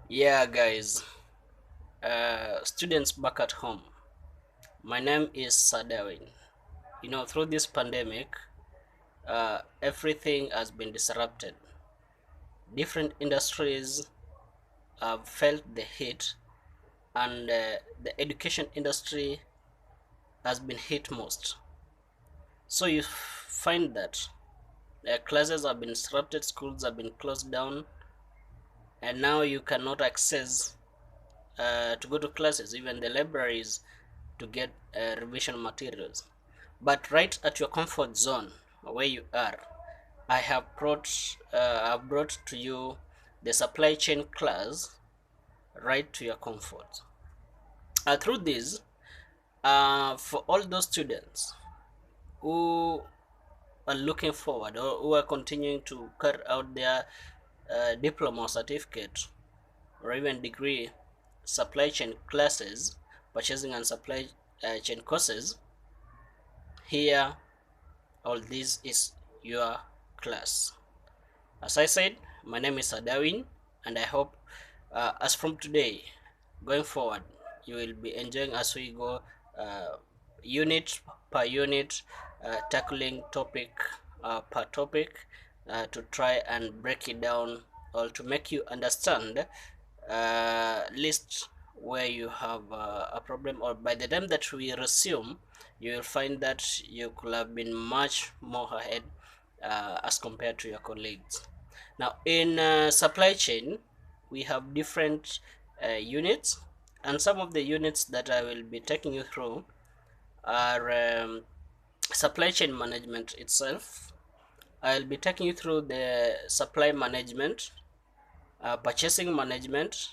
Yeah, guys, students back at home. My name is Sadawin. Through this pandemic, everything has been disrupted. Different industries have felt the heat, and the education industry has been hit most. So you find that classes have been disrupted, schools have been closed down, and now you cannot access to go to classes, even the libraries, to get revision materials. But right at your comfort zone where you are, I've brought to you the supply chain class right to your comfort. Through this, for all those students who are looking forward or who are continuing to carry out their diploma or certificate or even degree supply chain classes, purchasing and supply chain courses, here all this is your class. As I said, my name is Adawin, and I hope as from today going forward, you will be enjoying as we go unit per unit, tackling topic per topic to try and break it down or to make you understand list where you have a problem, or by the time that we resume you will find that you could have been much more ahead as compared to your colleagues. Now in supply chain we have different units, and some of the units that I will be taking you through are supply chain management itself. I'll be taking you through the supply management, purchasing management,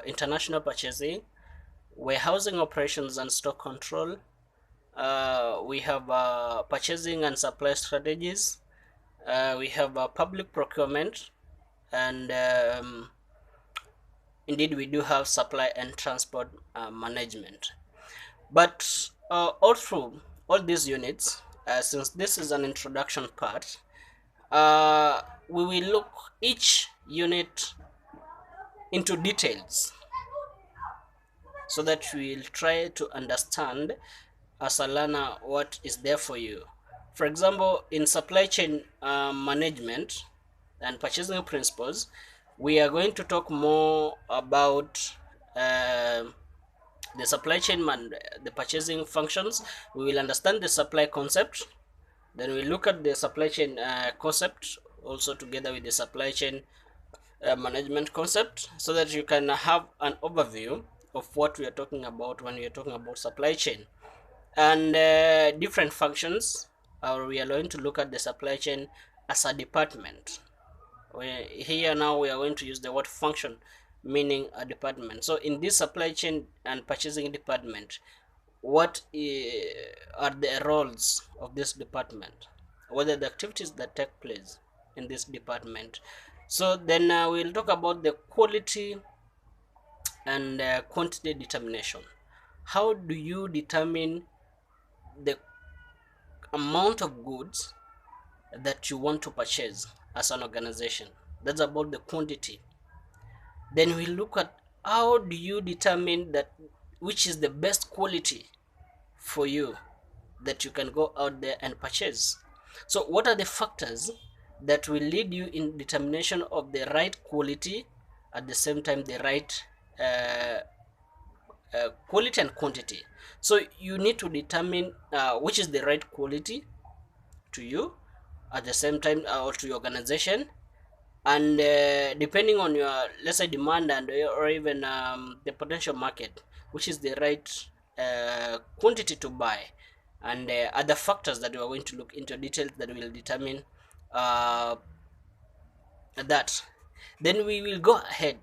international purchasing, warehousing operations and stock control. We have purchasing and supply strategies. We have public procurement, and indeed we do have supply and transport management. But all through all these units, since this is an introduction part, we will look each unit into details so that we'll try to understand as a learner what is there for you. For example, in supply chain management and purchasing principles, we are going to talk more about uh, the supply chain the purchasing functions. We will understand the supply concept, then we look at the supply chain concept also together with the supply chain management concept, so that you can have an overview of what we are talking about when we are talking about supply chain and different functions. We are going to look at the supply chain as a department. Here now we are going to use the word function, meaning a department. So in this supply chain and purchasing department, what are the roles of this department? What are the activities that take place in this department? So then we'll talk about the quality and quantity determination. How do you determine the amount of goods that you want to purchase as an organization? That's about the quantity. Then we look at how do you determine that which is the best quality for you that you can go out there and purchase. So what are the factors that will lead you in determination of the right quality, at the same time the right uh, quality and quantity? So you need to determine which is the right quality to you, at the same time or to your organization, and depending on your, let's say, demand and or even the potential market, which is the right quantity to buy, and other factors that we are going to look into details that will determine uh, that. Then we will go ahead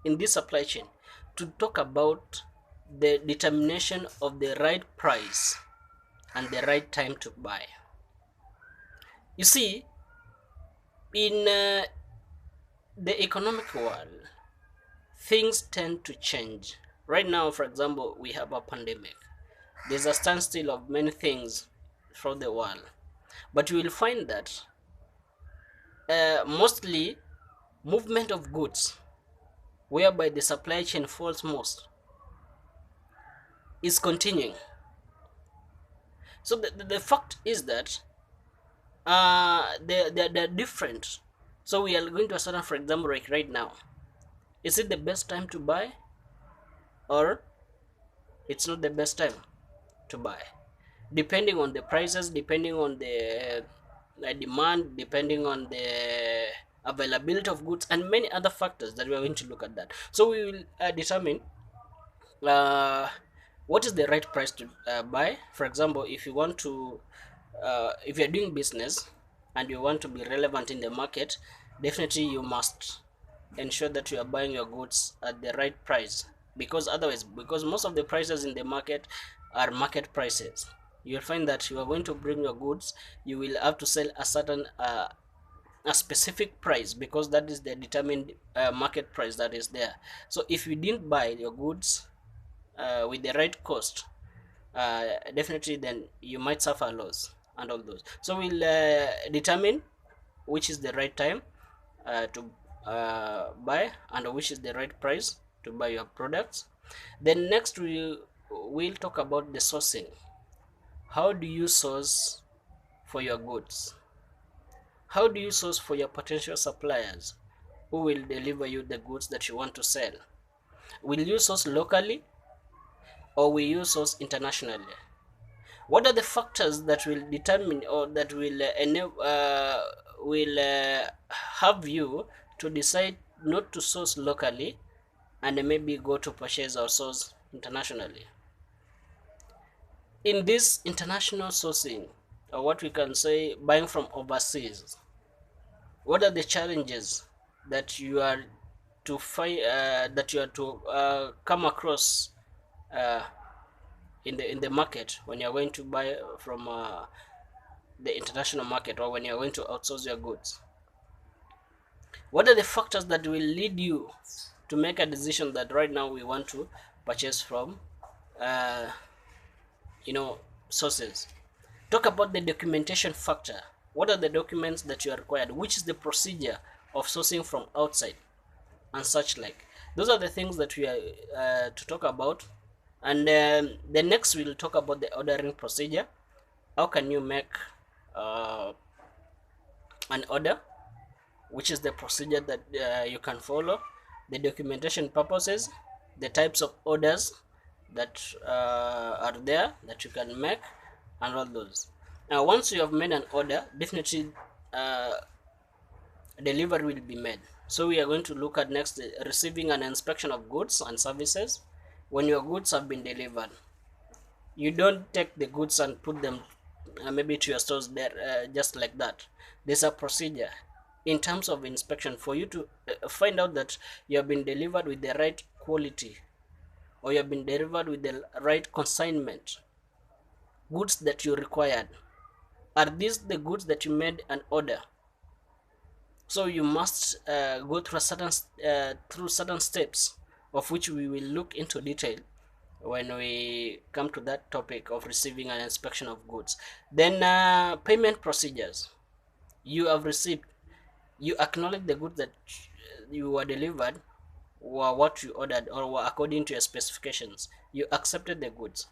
in this supply chain to talk about the determination of the right price and the right time to buy. You see, in the economic world, things tend to change. Right now, for example, we have a pandemic. There's a standstill of many things throughout the world. But you will find that mostly movement of goods whereby the supply chain falls most, is continuing. So the fact is that they're different. So we are going to a certain, for example, like right now, is it the best time to buy, or it's not the best time to buy, depending on the prices, depending on the demand, depending on the availability of goods, and many other factors that we are going to look at that. So we will determine uh, what is the right price to buy. For example, if you want to if you're doing business and you want to be relevant in the market, definitely you must ensure that you are buying your goods at the right price, because otherwise, because most of the prices in the market are market prices, you'll find that you are going to bring your goods, you will have to sell a certain a specific price, because that is the determined market price that is there. So if you didn't buy your goods with the right cost, definitely then you might suffer loss and all those. So we'll determine which is the right time to buy, and which is the right price to buy your products. Then next we'll talk about the sourcing. How do you source for your goods? How do you source for your potential suppliers who will deliver you the goods that you want to sell? Will you source locally, or will you source internationally? What are the factors that will determine, or that will enable will have you to decide not to source locally and maybe go to purchase or source internationally? In this international sourcing, or what we can say buying from overseas, what are the challenges that you are to find, that you are to come across uh, in the market when you're going to buy from the international market, or when you're going to outsource your goods? What are the factors that will lead you to make a decision that right now we want to purchase from uh, sources? Talk about the documentation factor. What are the documents that you are required? Which is the procedure of sourcing from outside, and such like? Those are the things that we are to talk about. And the next we'll talk about the ordering procedure. How can you make uh, an order? Which is the procedure that you can follow? The documentation purposes, the types of orders that are there that you can make, and all those. Now once you have made an order, definitely delivery will be made. So we are going to look at next the receiving and inspection of goods and services. When your goods have been delivered, you don't take the goods and put them maybe to your stores there just like that. There's a procedure in terms of inspection for you to find out that you have been delivered with the right quality, or you have been delivered with the right consignment goods that you required. Are these the goods that you made an order? So you must go through certain steps, of which we will look into detail when we come to that topic of receiving and inspection of goods. Then payment procedures. You have received, you acknowledge the goods that you were delivered were what you ordered, or were according to your specifications. You accepted the goods.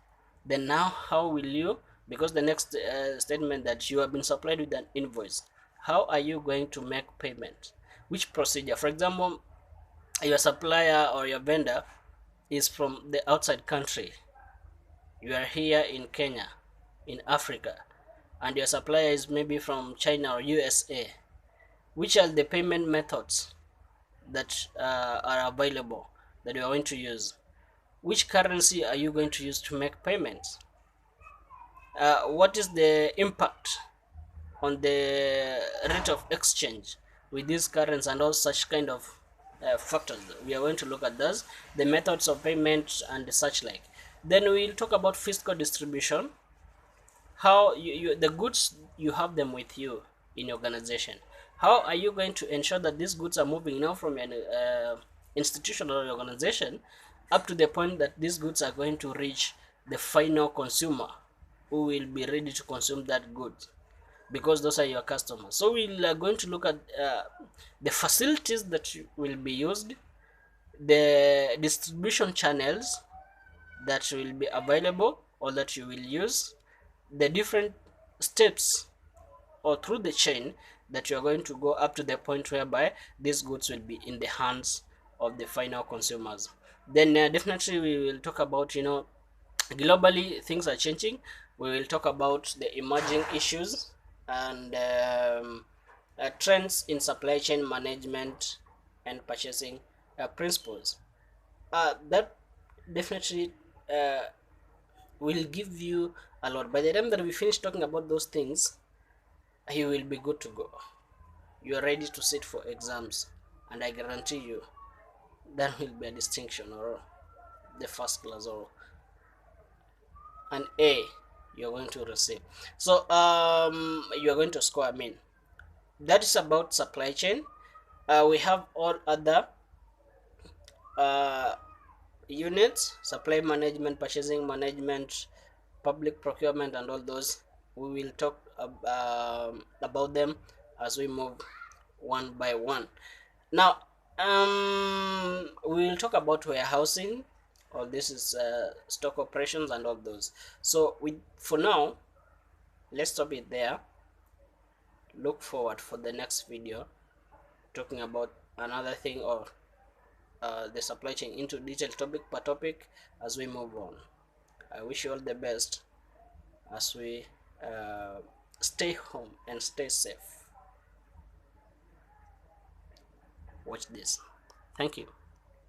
Then now how will you, because the next statement that you have been supplied with an invoice, how are you going to make payment? Which procedure? For example, your supplier or your vendor is from the outside country. You are here in Kenya, in Africa, and your supplier is maybe from China or USA. Which are the payment methods that are available that you are going to use? Which currency are you going to use to make payments? What is the impact on the rate of exchange with these currencies, and all such kind of factors? We are going to look at those, the methods of payment and such like. Then we'll talk about fiscal distribution. How the goods, you have them with you in your organization. How are you going to ensure that these goods are moving now from an institution or organization up to the point that these goods are going to reach the final consumer who will be ready to consume that good, because those are your customers? So we are going to look at the facilities that will be used, the distribution channels that will be available or that you will use, the different steps or through the chain that you are going to go up to the point whereby these goods will be in the hands of the final consumers. Then definitely we will talk about, globally things are changing. We will talk about the emerging issues and trends in supply chain management and purchasing principles. That definitely uh, will give you a lot. By the time that we finish talking about those things, you will be good to go. You are ready to sit for exams, and I guarantee you that will be a distinction or the first class or an A you're going to receive. So you're going to score. I mean, that is about supply chain. We have all other uh, units: supply management, purchasing management, public procurement, and all those. We will talk about them as we move one by one. Now, we will talk about warehousing. All this is stock operations and all those. So, for now, let's stop it there. Look forward for the next video talking about another thing or the supply chain into detail, topic per topic, as we move on. I wish you all the best as we stay home and stay safe. Watch this. Thank you.